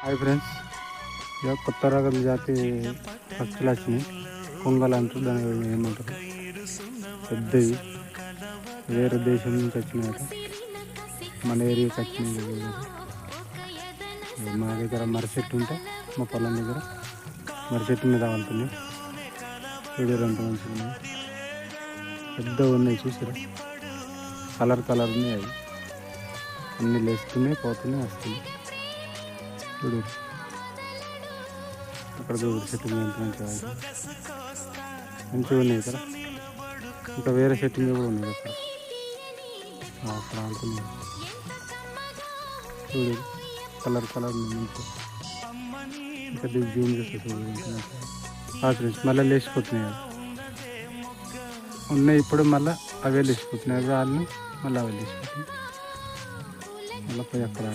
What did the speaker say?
Hi friends, ఇక కొత్త రకం జాతి పక్షులు వచ్చినాయి. కొంగలు అంటారు, దాని ఏమంటారు, పెద్దవి వేరే దేశం నుంచి వచ్చినాయట. మన ఏరియాకి వచ్చినాయి. మా దగ్గర మర్రి చెట్టు ఉంటే మా పొలం దగ్గర మర్రి చెట్టు మీద వాళ్తున్నాయి. వీడియో అంత మంచిగా ఉన్నాయి, పెద్దగా ఉన్నాయి. చూసారా, కలర్ ఉన్నాయి. అవి అన్నీ లేస్తున్నాయి, పోతున్నాయి, వస్తున్నాయి. చూడు, అక్కడ చెట్టు మీద ఎంత మంచిగా ఉన్నాయి ఇక్కడ. ఇంకా వేరే చెట్టు మీద కూడా ఉన్నాయి అక్కడ అక్కడ అనుకున్నాయి. చూడు, కలర్ మంచిగా. ఇంకా జూమ్ చేస్తే చూడు, ఫ్రెండ్స్ మళ్ళీ లేచిపోతున్నాయి. ఉన్నాయి ఇప్పుడు, మళ్ళీ అవే లేచిపోతున్నాయి. వాళ్ళని మళ్ళీ అవే లేచిపోతున్నాయి. మళ్ళీ పోయి అక్కడ